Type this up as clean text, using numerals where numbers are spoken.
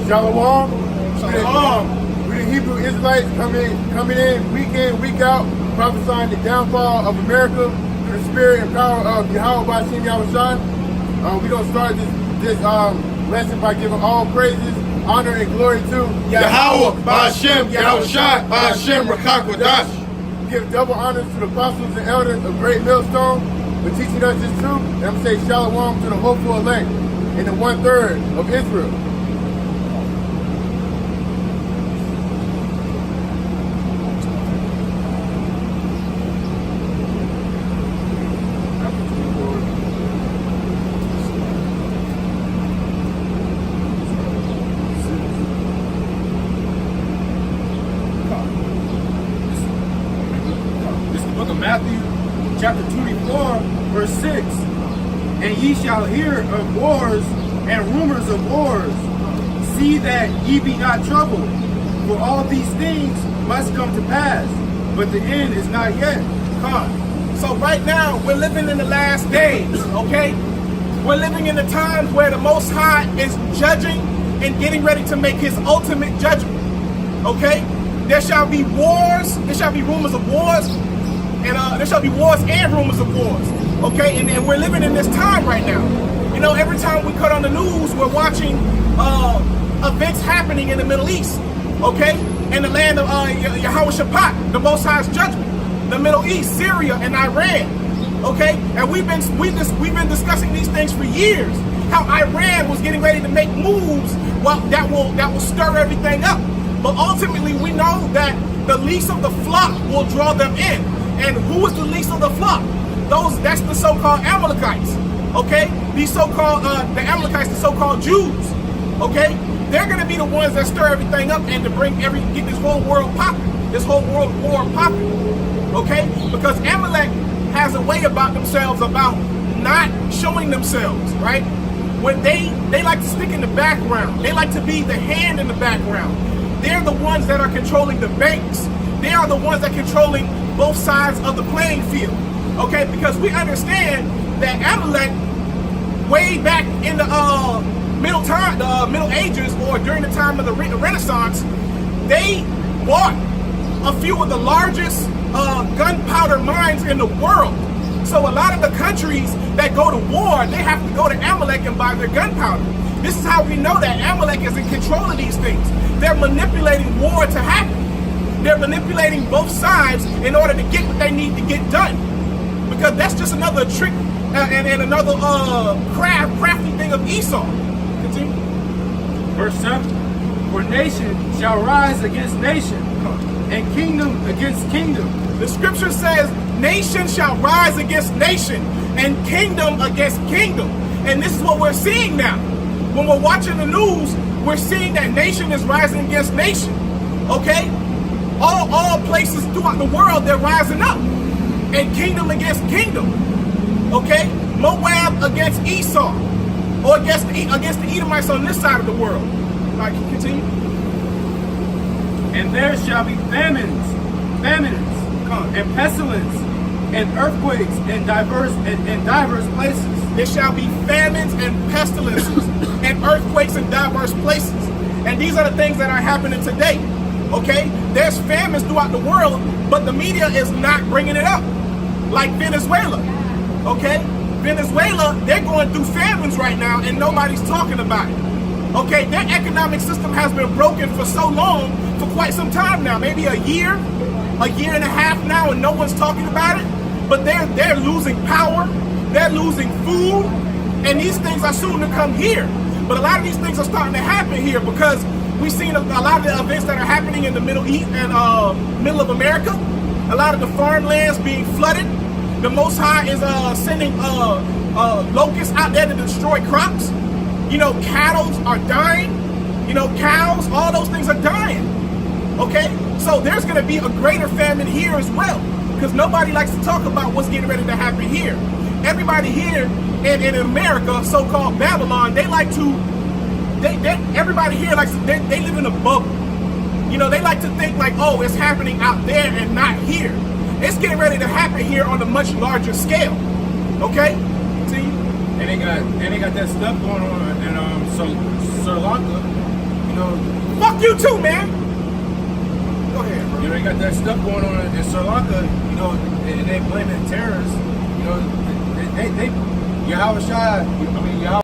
Shalom. Shalom. We the Hebrew Israelites coming in, week out, prophesying the downfall of America through the spirit and power of Yahweh Bashim Yahushua. We're going to start this lesson by giving all praises, honor, and glory to Yahweh Bashim Yahushua Bashim Rakakwadash. Give double honors to the apostles and elders of Great Millstone for teaching us this truth. And I'm going to say shalom to the hopeful elect in the 1/3 of Israel. Matthew chapter 24, verse 6. And ye shall hear of wars and rumors of wars. See that ye be not troubled, for all these things must come to pass, but the end is not yet come. So right now, we're living in the last days, okay? We're living in the times where the Most High is judging and getting ready to make his ultimate judgment, okay? There shall be wars, there shall be rumors of wars, and there shall be wars and rumors of wars, okay? And we're living in this time right now. You know, every time we cut on the news, we're watching events happening in the Middle East, okay? In the land of Yahweh Shabbat, the Most High's judgment. The Middle East, Syria, and Iran, okay? And we've been discussing these things for years. How Iran was getting ready to make moves, well, that will stir everything up. But ultimately, we know that the least of the flock will draw them in. And who is the least of the flock? That's the so-called Amalekites, okay? These so-called, the Amalekites, the so-called Jews, okay? They're gonna be the ones that stir everything up and to get this whole world popping, this whole world war popping, okay? Because Amalek has a way about themselves about not showing themselves, right? When they like to stick in the background. They like to be the hand in the background. They're the ones that are controlling the banks. They are the ones that are controlling both sides of the playing field, okay? Because we understand that Amalek, way back in the Middle Ages, or during the time of the Renaissance, they bought a few of the largest gunpowder mines in the world. So a lot of the countries that go to war, they have to go to Amalek and buy their gunpowder. This is how we know that Amalek is in control of these things. They're manipulating war to happen. They're manipulating both sides in order to get what they need to get done. Because that's just another trick and another crafty thing of Esau. Continue. Verse 7. For nation shall rise against nation, and kingdom against kingdom. The scripture says, nation shall rise against nation, and kingdom against kingdom. And this is what we're seeing now. When we're watching the news, we're seeing that nation is rising against nation, okay? All places throughout the world, they're rising up. And kingdom against kingdom, okay? Moab against Esau, or against the Edomites on this side of the world. All right, continue. And there shall be famines, and pestilence, and earthquakes in diverse places. There shall be famines and pestilences and earthquakes in diverse places. And these are the things that are happening today, okay? There's famines throughout the world, but the media is not bringing it up. Like Venezuela, okay? Venezuela, they're going through famines right now and nobody's talking about it. Okay, their economic system has been broken for so long, for quite some time now, maybe a year and a half now, and no one's talking about it. But they're losing power, they're losing food, and these things are soon to come here. But a lot of these things are starting to happen here because we've seen a lot of the events that are happening in the Middle East and middle of America. A lot of the farmlands being flooded. The Most High is sending locusts out there to destroy crops. You know, cattle are dying. You know, cows, all those things are dying. Okay? So there's going to be a greater famine here as well. Because nobody likes to talk about what's getting ready to happen here. Everybody here in America, so-called Babylon, they like to, everybody here likes to, they live in a bubble. You know, they like to think like, oh, it's happening out there and not here. It's getting ready to happen here on a much larger scale. Okay? See? And they got that stuff going on in Sri Lanka. you know, Fuck you too, man. Go ahead, bro. you know, you got that stuff going on in Sri Lanka, you know, and they blaming terrorists. You know, they Yahweh Shai, I mean, Yahweh